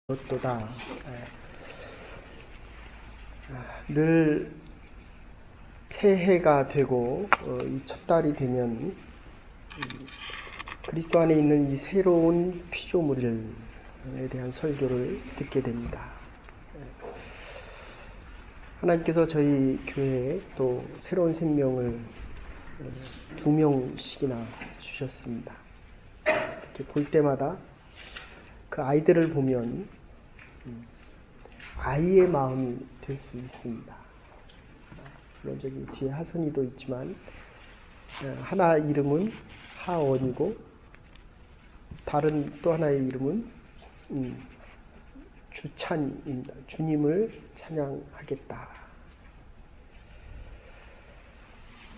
무엇보다 늘 새해가 되고 이 첫 달이 되면 그리스도 안에 있는 이 새로운 피조물에 대한 설교를 듣게 됩니다. 하나님께서 저희 교회에 또 새로운 생명을 2명씩이나 주셨습니다. 이렇게 볼 때마다 그 아이들을 보면 아이의 마음이 될 수 있습니다. 물론 저기 뒤에 하선이도 있지만 하나 이름은 하원이고 다른 또 하나의 이름은 주찬입니다. 주님을 찬양하겠다.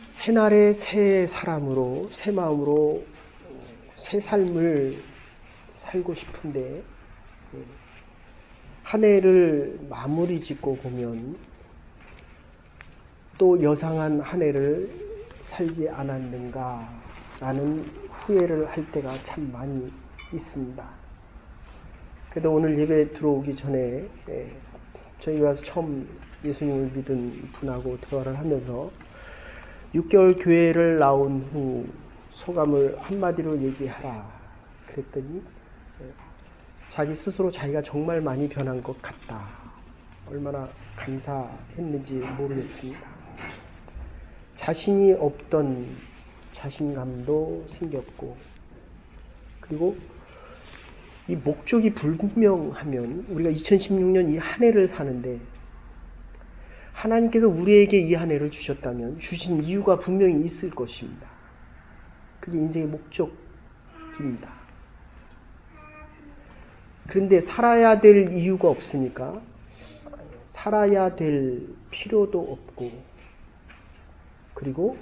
새날의 새 사람으로 새 마음으로 새 삶을 살고 싶은데 한 해를 마무리 짓고 보면 또 여상한 한 해를 살지 않았는가 라는 후회를 할 때가 참 많이 있습니다. 그래도 오늘 예배 들어오기 전에 저희 와서 처음 예수님을 믿은 분하고 대화를 하면서 6개월 교회를 나온 후 소감을 한마디로 얘기하라 그랬더니 자기 스스로 자기가 정말 많이 변한 것 같다. 얼마나 감사했는지 모르겠습니다. 자신이 없던 자신감도 생겼고, 그리고 이 목적이 불분명하면 우리가 2016년 이 한 해를 사는데 하나님께서 우리에게 이 한 해를 주셨다면 주신 이유가 분명히 있을 것입니다. 그게 인생의 목적입니다. 그런데 살아야 될 이유가 없으니까 살아야 될 필요도 없고, 그리고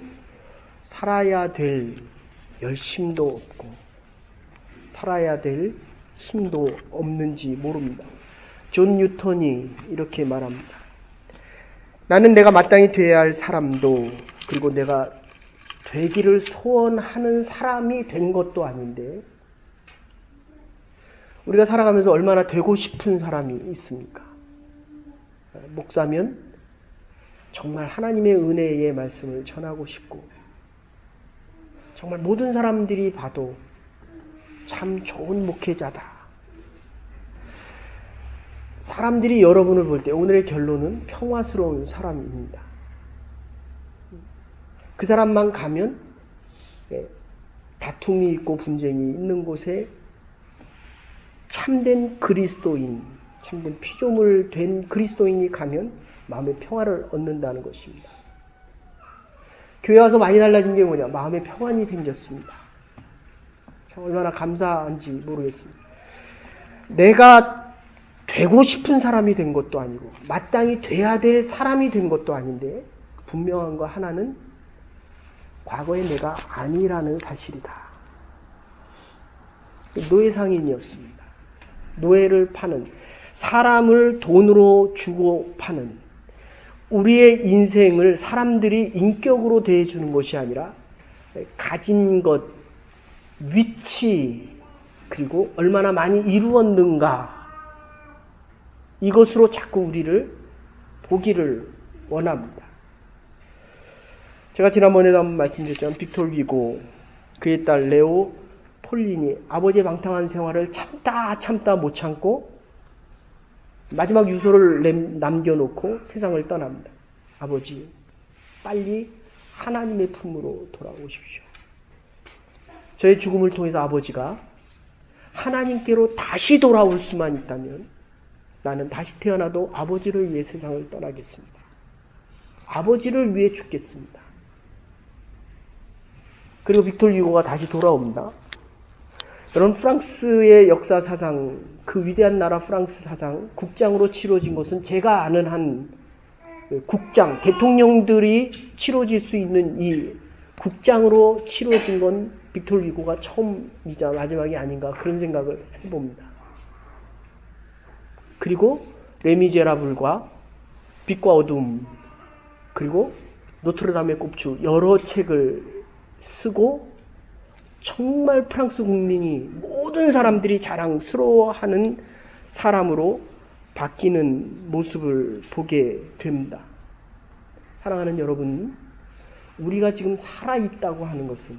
살아야 될 열심도 없고 살아야 될 힘도 없는지 모릅니다. 존 뉴턴이 이렇게 말합니다. 나는 내가 마땅히 돼야 할 사람도, 그리고 내가 되기를 소원하는 사람이 된 것도 아닌데 우리가 살아가면서 얼마나 되고 싶은 사람이 있습니까? 목사면 정말 하나님의 은혜의 말씀을 전하고 싶고, 정말 모든 사람들이 봐도 참 좋은 목회자다. 사람들이 여러분을 볼 때 오늘의 결론은 평화스러운 사람입니다. 그 사람만 가면 다툼이 있고 분쟁이 있는 곳에 참된 그리스도인, 참된 피조물 된 그리스도인이 가면 마음의 평화를 얻는다는 것입니다. 교회 와서 많이 달라진 게 뭐냐? 마음의 평안이 생겼습니다. 참 얼마나 감사한지 모르겠습니다. 내가 되고 싶은 사람이 된 것도 아니고 마땅히 돼야 될 사람이 된 것도 아닌데 분명한 거 하나는 과거의 내가 아니라는 사실이다. 노예상인이었습니다. 노예를 파는, 사람을 돈으로 주고 파는, 우리의 인생을 사람들이 인격으로 대해주는 것이 아니라 가진 것, 위치, 그리고 얼마나 많이 이루었는가, 이것으로 자꾸 우리를 보기를 원합니다. 제가 지난번에도 한번 말씀드렸지만 빅토르 휴고, 그의 딸 레오 폴린이 아버지의 방탕한 생활을 참다 못 참고 마지막 유서를 남겨놓고 세상을 떠납니다. 아버지, 빨리 하나님의 품으로 돌아오십시오. 저의 죽음을 통해서 아버지가 하나님께로 다시 돌아올 수만 있다면 나는 다시 태어나도 아버지를 위해 세상을 떠나겠습니다. 아버지를 위해 죽겠습니다. 그리고 빅토르 휴고가 다시 돌아옵니다. 여러분, 프랑스의 역사 사상, 그 위대한 나라 프랑스 사상, 국장으로 치러진 것은 제가 아는 한 국장, 대통령들이 치러질 수 있는 이 국장으로 치러진 건 빅토르 휴고가 처음이자 마지막이 아닌가, 그런 생각을 해봅니다. 그리고 레미제라블과 빛과 어둠, 그리고 노트르담의 꼽주, 여러 책을 쓰고 정말 프랑스 국민이 모든 사람들이 자랑스러워하는 사람으로 바뀌는 모습을 보게 됩니다. 사랑하는 여러분, 우리가 지금 살아있다고 하는 것은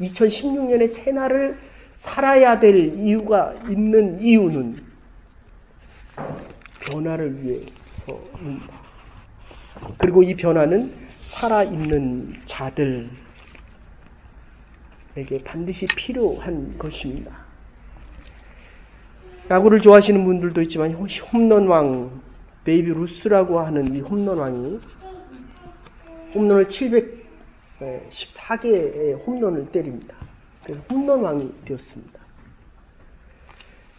2016년의 새날을 살아야 될 이유가 있는 이유는 변화를 위해서입니다. 그리고 이 변화는 살아있는 자들에게 반드시 필요한 것입니다. 야구를 좋아하시는 분들도 있지만 홈런왕 베이비 루스라고 하는 이 홈런왕이 홈런을 714개의 홈런을 때립니다. 그래서 홈런왕이 되었습니다.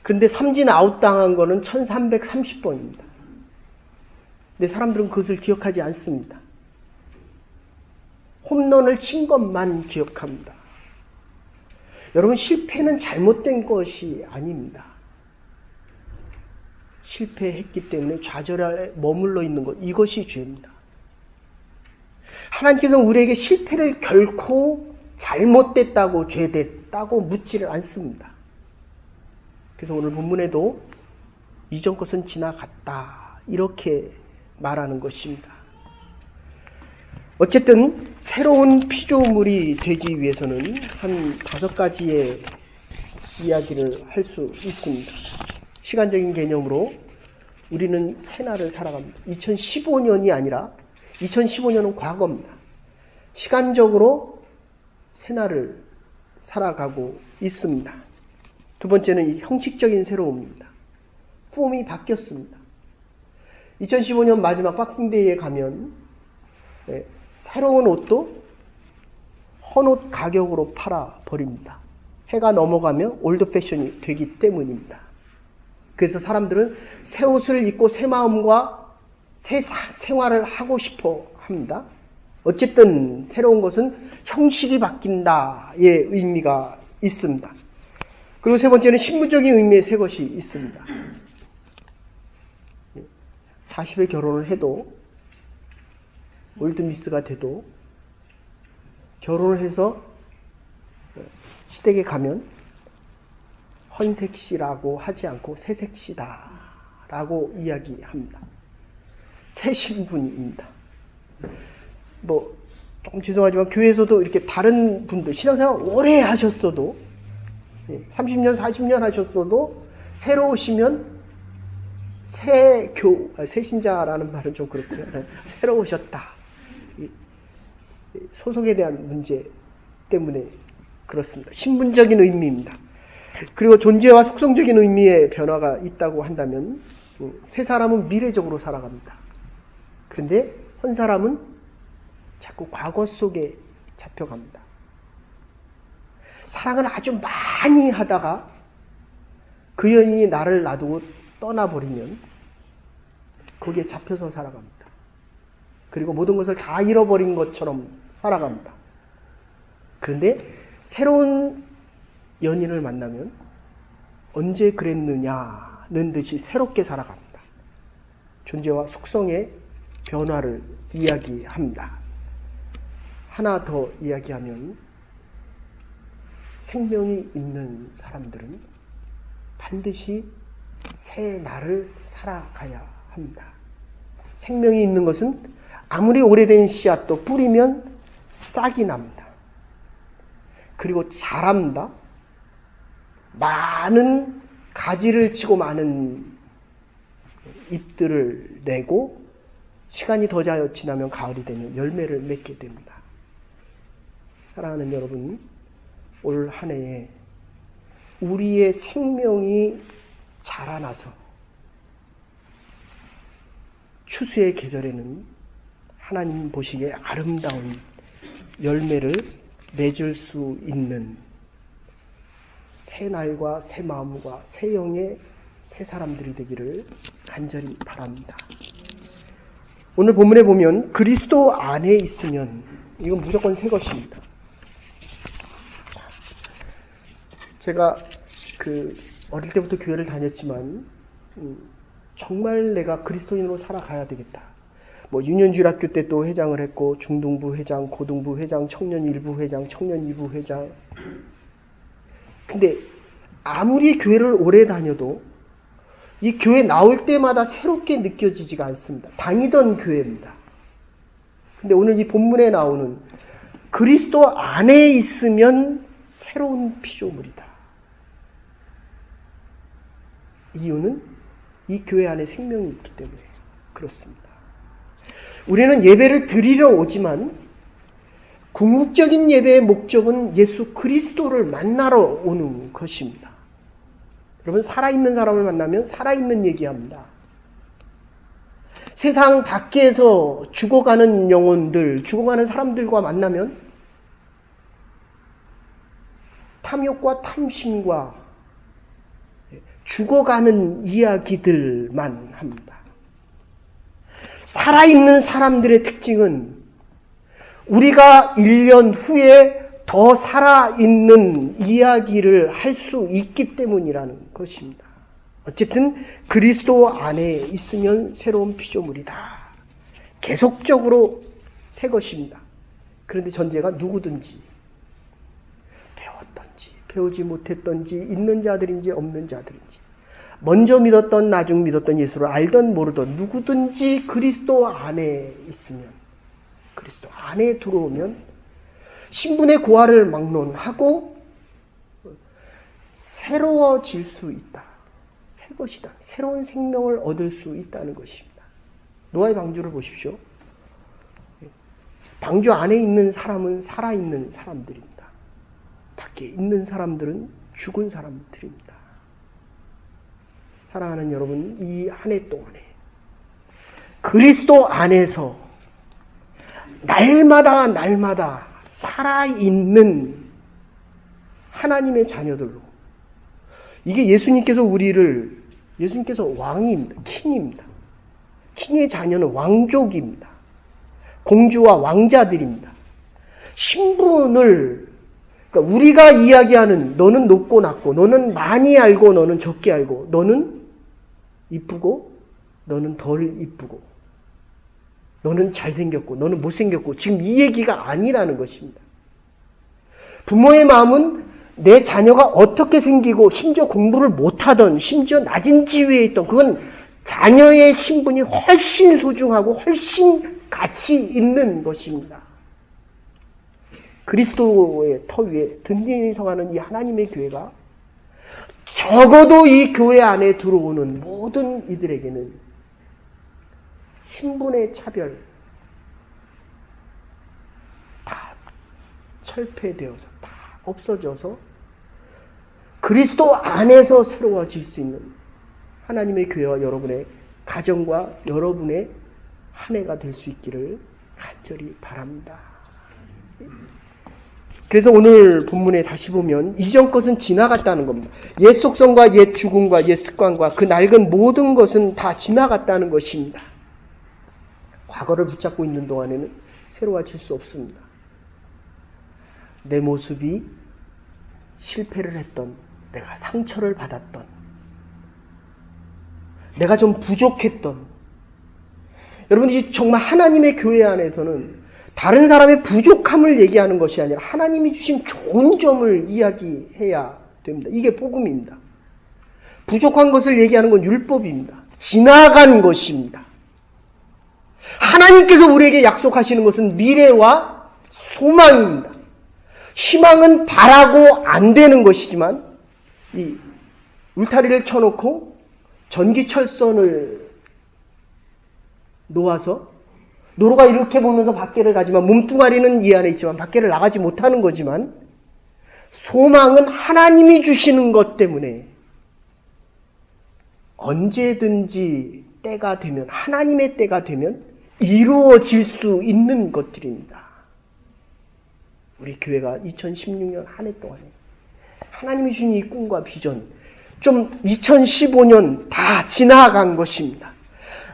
그런데 삼진 아웃 당한 거는 1330번입니다. 근데 사람들은 그것을 기억하지 않습니다. 홈런을 친 것만 기억합니다. 여러분, 실패는 잘못된 것이 아닙니다. 실패했기 때문에 좌절에 머물러 있는 것, 이것이 죄입니다. 하나님께서는 우리에게 실패를 결코 잘못됐다고 죄됐다고 묻지를 않습니다. 그래서 오늘 본문에도 이전 것은 지나갔다 이렇게 말하는 것입니다. 어쨌든 새로운 피조물이 되기 위해서는 한 5가지의 이야기를 할 수 있습니다. 시간적인 개념으로 우리는 새날을 살아갑니다. 2015년이 아니라 2015년은 과거입니다. 시간적으로 새날을 살아가고 있습니다. 두 번째는 이 형식적인 새로움입니다. 폼이 바뀌었습니다. 2015년 마지막 박싱데이에 가면 새로운 옷도 헌옷 가격으로 팔아버립니다. 해가 넘어가면 올드 패션이 되기 때문입니다. 그래서 사람들은 새 옷을 입고 새 마음과 새 생활을 하고 싶어 합니다. 어쨌든 새로운 것은 형식이 바뀐다의 의미가 있습니다. 그리고 세 번째는 신분적인 의미의 새 것이 있습니다. 40에 결혼을 해도 올드미스가 돼도 결혼을 해서 시댁에 가면 헌색씨라고 하지 않고 새색시다라고 이야기합니다. 새 신분입니다. 조금 죄송하지만 교회에서도 이렇게 다른 분들 신앙생활 오래 하셨어도 30년, 40년 하셨어도 새로 오시면 새신자라는 말은 좀 그렇고요. 새로 오셨다. 소속에 대한 문제 때문에 그렇습니다. 신분적인 의미입니다. 그리고 존재와 속성적인 의미의 변화가 있다고 한다면 새 사람은 미래적으로 살아갑니다. 그런데 한 사람은 자꾸 과거 속에 잡혀갑니다. 사랑을 아주 많이 하다가 그 연인이 나를 놔두고 떠나버리면 거기에 잡혀서 살아갑니다. 그리고 모든 것을 다 잃어버린 것처럼 살아갑니다. 그런데 새로운 연인을 만나면 언제 그랬느냐는 듯이 새롭게 살아갑니다. 존재와 속성의 변화를 이야기합니다. 하나 더 이야기하면 생명이 있는 사람들은 반드시 새 날을 살아가야 합니다. 생명이 있는 것은 아무리 오래된 씨앗도 뿌리면 싹이 납니다. 그리고 자랍니다. 많은 가지를 치고 많은 잎들을 내고 시간이 더 지나면 가을이 되면 열매를 맺게 됩니다. 사랑하는 여러분, 올 한 해에 우리의 생명이 자라나서 추수의 계절에는 하나님 보시기에 아름다운 열매를 맺을 수 있는 새 날과 새 마음과 새 영의 새 사람들이 되기를 간절히 바랍니다. 오늘 본문에 보면 그리스도 안에 있으면 이건 무조건 새 것입니다. 제가 어릴 때부터 교회를 다녔지만 정말 내가 그리스도인으로 살아가야 되겠다. 유년주일학교 때 또 회장을 했고 중등부 회장, 고등부 회장, 청년 1부 회장, 청년 2부 회장. 근데 아무리 교회를 오래 다녀도 이 교회 나올 때마다 새롭게 느껴지지가 않습니다. 다니던 교회입니다. 근데 오늘 이 본문에 나오는 그리스도 안에 있으면 새로운 피조물이다. 이유는 이 교회 안에 생명이 있기 때문에 그렇습니다. 우리는 예배를 드리러 오지만 궁극적인 예배의 목적은 예수 그리스도를 만나러 오는 것입니다. 여러분, 살아있는 사람을 만나면 살아있는 얘기합니다. 세상 밖에서 죽어가는 영혼들, 죽어가는 사람들과 만나면 탐욕과 탐심과 죽어가는 이야기들만 합니다. 살아있는 사람들의 특징은 우리가 1년 후에 더 살아있는 이야기를 할 수 있기 때문이라는 것입니다. 어쨌든 그리스도 안에 있으면 새로운 피조물이다. 계속적으로 새 것입니다. 그런데 전제가 누구든지 배웠던지 배우지 못했던지 있는 자들인지 없는 자들인지 먼저 믿었던 나중 믿었던 예수를 알던 모르던 누구든지 그리스도 안에 있으면 그리스도 안에 들어오면 신분의 고하를 막론하고 새로워질 수 있다. 새 것이다. 새로운 생명을 얻을 수 있다는 것입니다. 노아의 방주를 보십시오. 방주 안에 있는 사람은 살아있는 사람들입니다. 밖에 있는 사람들은 죽은 사람들입니다. 사랑하는 여러분, 이 한 해 동안에 그리스도 안에서 날마다 살아있는 하나님의 자녀들로, 이게 예수님께서 왕입니다. 킹입니다. 킹의 자녀는 왕족입니다. 공주와 왕자들입니다. 신분을, 그러니까 우리가 이야기하는 너는 높고 낮고, 너는 많이 알고 너는 적게 알고, 너는 이쁘고 너는 덜 이쁘고, 너는 잘생겼고 너는 못생겼고, 지금 이 얘기가 아니라는 것입니다. 부모의 마음은 내 자녀가 어떻게 생기고 심지어 공부를 못하던 심지어 낮은 지위에 있던, 그건 자녀의 신분이 훨씬 소중하고 훨씬 가치 있는 것입니다. 그리스도의 터 위에 든든히 서가는 이 하나님의 교회가 적어도 이 교회 안에 들어오는 모든 이들에게는 신분의 차별 다 철폐되어서 다 없어져서 그리스도 안에서 새로워질 수 있는 하나님의 교회와 여러분의 가정과 여러분의 한 해가 될 수 있기를 간절히 바랍니다. 그래서 오늘 본문에 다시 보면 이전 것은 지나갔다는 겁니다. 옛 속성과 옛 죽음과 옛 습관과 그 낡은 모든 것은 다 지나갔다는 것입니다. 과거를 붙잡고 있는 동안에는 새로워질 수 없습니다. 내 모습이 실패를 했던, 내가 상처를 받았던, 내가 좀 부족했던, 여러분, 이 정말 하나님의 교회 안에서는 다른 사람의 부족함을 얘기하는 것이 아니라 하나님이 주신 좋은 점을 이야기해야 됩니다. 이게 복음입니다. 부족한 것을 얘기하는 건 율법입니다. 지나간 것입니다. 하나님께서 우리에게 약속하시는 것은 미래와 소망입니다. 희망은 바라고 안 되는 것이지만, 이 울타리를 쳐놓고 전기철선을 놓아서 노루가 이렇게 보면서 밖에를 가지만 몸뚱아리는 이 안에 있지만 밖에를 나가지 못하는 거지만, 소망은 하나님이 주시는 것 때문에 언제든지 때가 되면, 하나님의 때가 되면 이루어질 수 있는 것들입니다. 우리 교회가 2016년 한 해 동안에 하나님이 주신 이 꿈과 비전, 좀 2015년 다 지나간 것입니다.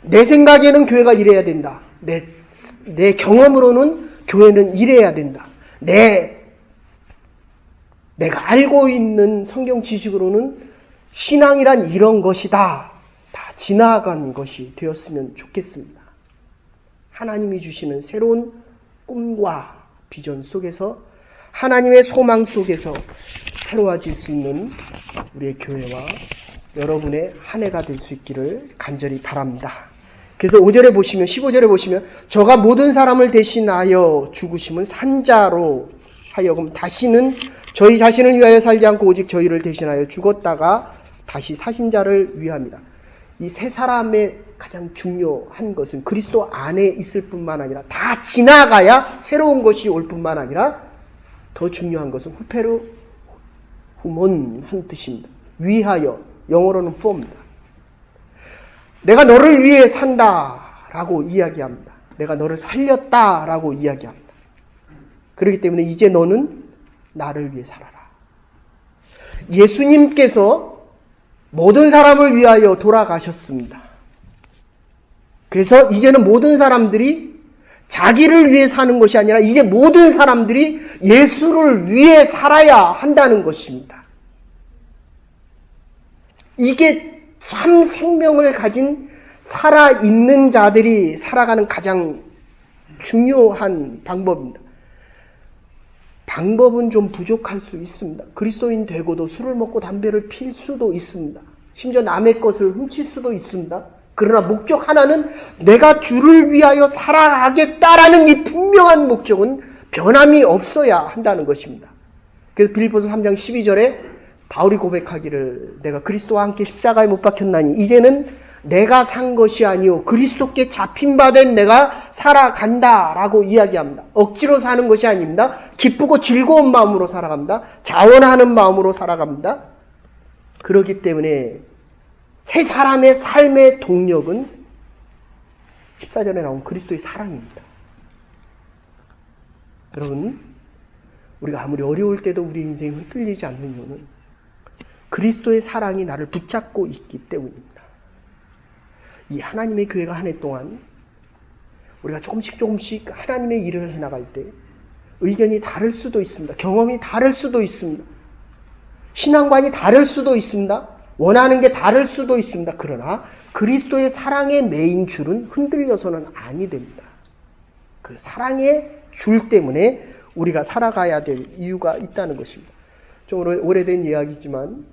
내 생각에는 교회가 이래야 된다. 내 경험으로는 교회는 이래야 된다. 내가 알고 있는 성경 지식으로는 신앙이란 이런 것이다. 다 지나간 것이 되었으면 좋겠습니다. 하나님이 주시는 새로운 꿈과 비전 속에서, 하나님의 소망 속에서 새로워질 수 있는 우리의 교회와 여러분의 한 해가 될 수 있기를 간절히 바랍니다. 그래서 5절에 보시면, 15절에 보시면, 저가 모든 사람을 대신하여 죽으심은 산자로 하여금 다시는 저희 자신을 위하여 살지 않고 오직 저희를 대신하여 죽었다가 다시 사신 자를 위함이다. 이 세 사람의 가장 중요한 것은 그리스도 안에 있을 뿐만 아니라 다 지나가야 새로운 것이 올 뿐만 아니라 더 중요한 것은 후페르 후몬 한 뜻입니다. 위하여, 영어로는 form입니다. 내가 너를 위해 산다라고 이야기합니다. 내가 너를 살렸다라고 이야기합니다. 그렇기 때문에 이제 너는 나를 위해 살아라. 예수님께서 모든 사람을 위하여 돌아가셨습니다. 그래서 이제는 모든 사람들이 자기를 위해 사는 것이 아니라 이제 모든 사람들이 예수를 위해 살아야 한다는 것입니다. 이게 참 생명을 가진 살아있는 자들이 살아가는 가장 중요한 방법입니다. 방법은 좀 부족할 수 있습니다. 그리스도인 되고도 술을 먹고 담배를 필 수도 있습니다. 심지어 남의 것을 훔칠 수도 있습니다. 그러나 목적 하나는 내가 주를 위하여 살아가겠다라는 이 분명한 목적은 변함이 없어야 한다는 것입니다. 그래서 빌립보서 3장 12절에 바울이 고백하기를 내가 그리스도와 함께 십자가에 못 박혔나니 이제는 내가 산 것이 아니요 그리스도께 잡힌 바 된 내가 살아간다 라고 이야기합니다. 억지로 사는 것이 아닙니다. 기쁘고 즐거운 마음으로 살아갑니다. 자원하는 마음으로 살아갑니다. 그렇기 때문에 세 사람의 삶의 동력은 14절에 나온 그리스도의 사랑입니다. 여러분, 우리가 아무리 어려울 때도 우리 인생이 흔들리지 않는 이유는 그리스도의 사랑이 나를 붙잡고 있기 때문입니다. 이 하나님의 교회가 한 해 동안 우리가 조금씩 하나님의 일을 해나갈 때 의견이 다를 수도 있습니다. 경험이 다를 수도 있습니다. 신앙관이 다를 수도 있습니다. 원하는 게 다를 수도 있습니다. 그러나 그리스도의 사랑의 메인 줄은 흔들려서는 아니 됩니다. 그 사랑의 줄 때문에 우리가 살아가야 될 이유가 있다는 것입니다. 좀 오래된 이야기지만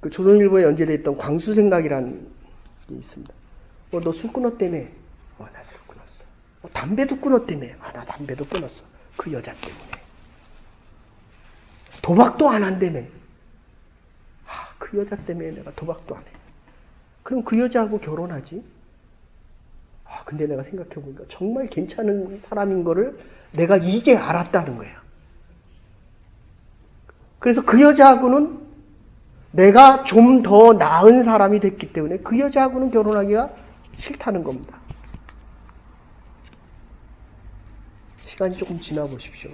그 조선일보에 연재되어 있던 광수생각이라는 게 있습니다. 너 술 끊었다며? 나 술 끊었어. 담배도 끊었다며? 나 담배도 끊었어. 그 여자 때문에. 도박도 안 한다며? 그 여자 때문에 내가 도박도 안 해. 그럼 그 여자하고 결혼하지? 근데 내가 생각해보니까 정말 괜찮은 사람인 거를 내가 이제 알았다는 거야. 그래서 그 여자하고는 내가 좀 더 나은 사람이 됐기 때문에 그 여자하고는 결혼하기가 싫다는 겁니다. 시간이 조금 지나 보십시오.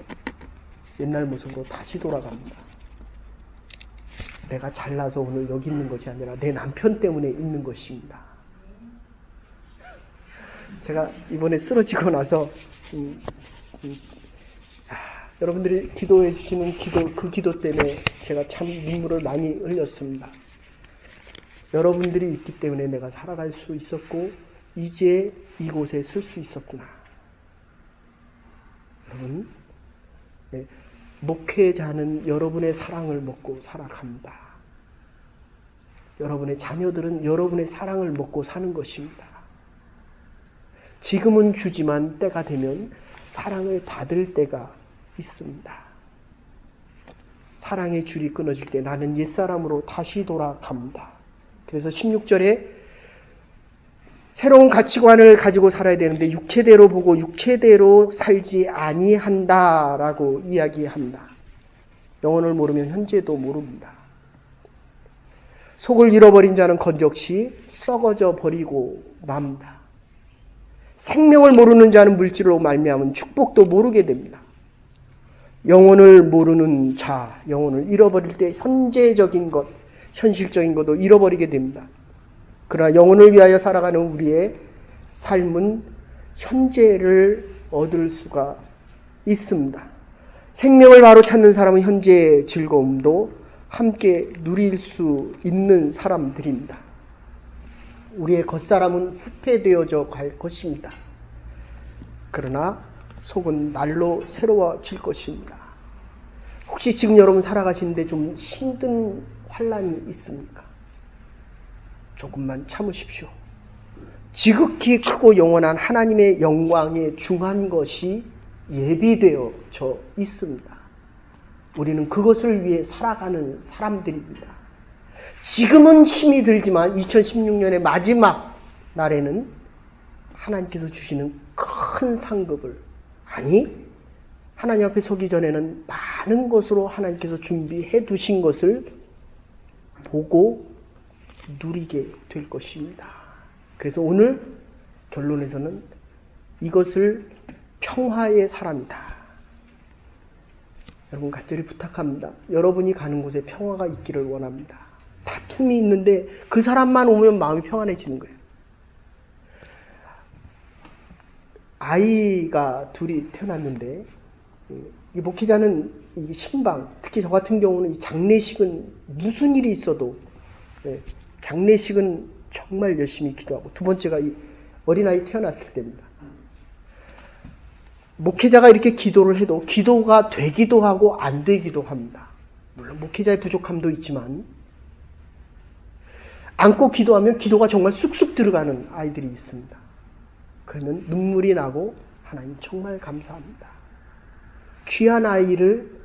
옛날 모습으로 다시 돌아갑니다. 내가 잘나서 오늘 여기 있는 것이 아니라 내 남편 때문에 있는 것입니다. 제가 이번에 쓰러지고 나서 여러분들이 기도해 주시는 그 기도 때문에 제가 참 눈물을 많이 흘렸습니다. 여러분들이 있기 때문에 내가 살아갈 수 있었고 이제 이곳에 설 수 있었구나. 여러분, 목회자는 여러분의 사랑을 먹고 살아갑니다. 여러분의 자녀들은 여러분의 사랑을 먹고 사는 것입니다. 지금은 주지만 때가 되면 사랑을 받을 때가 있습니다. 사랑의 줄이 끊어질 때 나는 옛사람으로 다시 돌아갑니다. 그래서 16절에 새로운 가치관을 가지고 살아야 되는데 육체대로 보고 육체대로 살지 아니한다라고 이야기합니다. 영혼을 모르면 현재도 모릅니다. 속을 잃어버린 자는 건적시 썩어져 버리고 맙니다. 생명을 모르는 자는 물질로 말미암은 축복도 모르게 됩니다. 영혼을 모르는 자, 영혼을 잃어버릴 때 현재적인 것, 현실적인 것도 잃어버리게 됩니다. 그러나 영혼을 위하여 살아가는 우리의 삶은 현재를 얻을 수가 있습니다. 생명을 바로 찾는 사람은 현재의 즐거움도 함께 누릴 수 있는 사람들입니다. 우리의 겉사람은 후패되어져 갈 것입니다. 그러나 속은 날로 새로워질 것입니다. 혹시 지금 여러분 살아가시는데 좀 힘든 환난이 있습니까? 조금만 참으십시오. 지극히 크고 영원한 하나님의 영광에 중한 것이 예비되어져 있습니다. 우리는 그것을 위해 살아가는 사람들입니다. 지금은 힘이 들지만 2016년의 마지막 날에는 하나님께서 주시는 큰 상급을, 아니 하나님 앞에 서기 전에는 많은 것으로 하나님께서 준비해 두신 것을 보고 누리게 될 것입니다. 그래서 오늘 결론에서는 이것을 평화의 사람이다. 여러분 간절히 부탁합니다. 여러분이 가는 곳에 평화가 있기를 원합니다. 다툼이 있는데 그 사람만 오면 마음이 평안해지는 거예요. 아이가 둘이 태어났는데 이 목회자는 이 신방, 특히 저 같은 경우는 이 장례식은 무슨 일이 있어도 장례식은 정말 열심히 기도하고, 두 번째가 이 어린아이 태어났을 때입니다. 목회자가 이렇게 기도를 해도 기도가 되기도 하고 안 되기도 합니다. 물론 목회자의 부족함도 있지만 안고 기도하면 기도가 정말 쑥쑥 들어가는 아이들이 있습니다. 그러면 눈물이 나고 하나님 정말 감사합니다. 귀한 아이를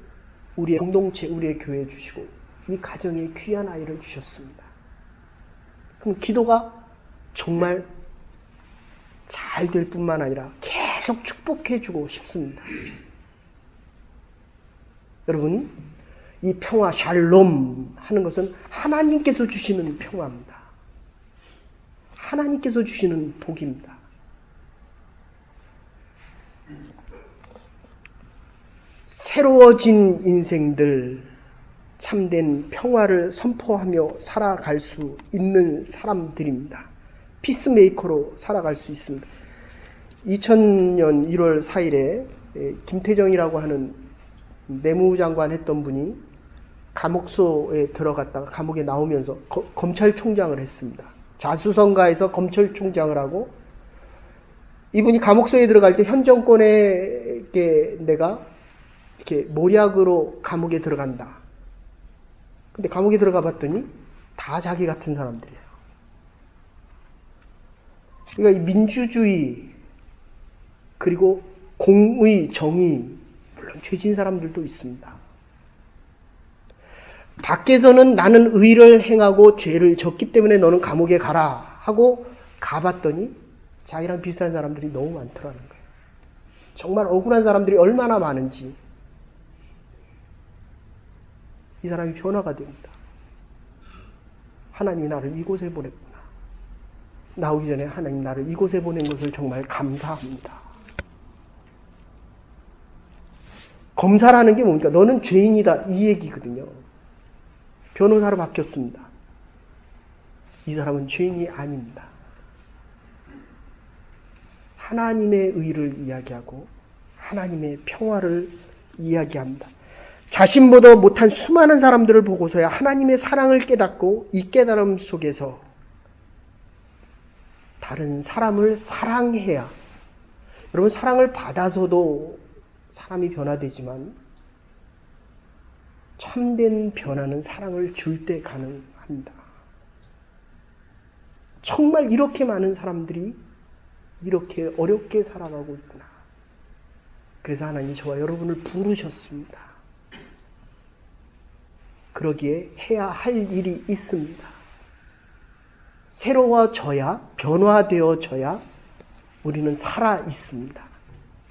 우리의 공동체, 우리의 교회에 주시고 이 가정에 귀한 아이를 주셨습니다. 그럼 기도가 정말 잘 될 뿐만 아니라 계속 축복해주고 싶습니다. 여러분, 이 평화, 샬롬 하는 것은 하나님께서 주시는 평화입니다. 하나님께서 주시는 복입니다. 새로워진 인생들, 참된 평화를 선포하며 살아갈 수 있는 사람들입니다. 피스메이커로 살아갈 수 있습니다. 2000년 1월 4일에 김태정이라고 하는 내무장관 했던 분이 감옥소에 들어갔다가 감옥에 나오면서 검찰총장을 했습니다. 자수성가해서 검찰총장을 하고, 이분이 감옥소에 들어갈 때 현 정권에게 내가 이렇게 모략으로 감옥에 들어간다. 근데 감옥에 들어가 봤더니 다 자기 같은 사람들이에요. 그러니까 이 민주주의, 그리고 공의, 정의, 물론 죄진 사람들도 있습니다. 밖에서는 나는 의를 행하고 죄를 졌기 때문에 너는 감옥에 가라 하고 가봤더니 자기랑 비슷한 사람들이 너무 많더라는 거예요. 정말 억울한 사람들이 얼마나 많은지. 이 사람이 변화가 됩니다. 하나님이 나를 이곳에 보냈구나. 나오기 전에 하나님 나를 이곳에 보낸 것을 정말 감사합니다. 검사라는 게 뭡니까? 너는 죄인이다, 이 얘기거든요. 변호사로 바뀌었습니다. 이 사람은 죄인이 아닙니다. 하나님의 의를 이야기하고 하나님의 평화를 이야기합니다. 자신보다 못한 수많은 사람들을 보고서야 하나님의 사랑을 깨닫고 이 깨달음 속에서 다른 사람을 사랑해야, 여러분 사랑을 받아서도 사람이 변화되지만 참된 변화는 사랑을 줄 때 가능합니다. 정말 이렇게 많은 사람들이 이렇게 어렵게 살아가고 있구나. 그래서 하나님이 저와 여러분을 부르셨습니다. 그러기에 해야 할 일이 있습니다. 새로워져야, 변화되어져야 우리는 살아 있습니다.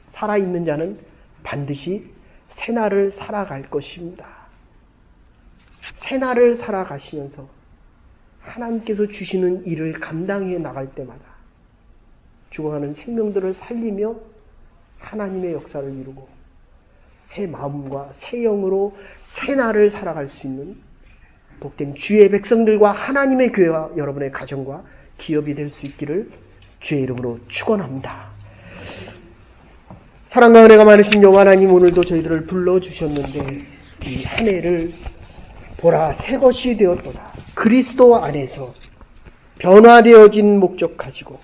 살아있는 자는 반드시 새날을 살아갈 것입니다. 새날을 살아가시면서 하나님께서 주시는 일을 감당해 나갈 때마다 죽어가는 생명들을 살리며 하나님의 역사를 이루고 새 마음과 새 영으로 새날을 살아갈 수 있는 복된 주의 백성들과 하나님의 교회와 여러분의 가정과 기업이 될 수 있기를 주의 이름으로 축원합니다. 사랑과 은혜가 많으신 여호와 하나님, 오늘도 저희들을 불러주셨는데 이 한 해를 보라 새 것이 되었도다. 그리스도 안에서 변화되어진 목적 가지고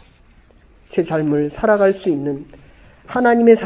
새 삶을 살아갈 수 있는 하나님의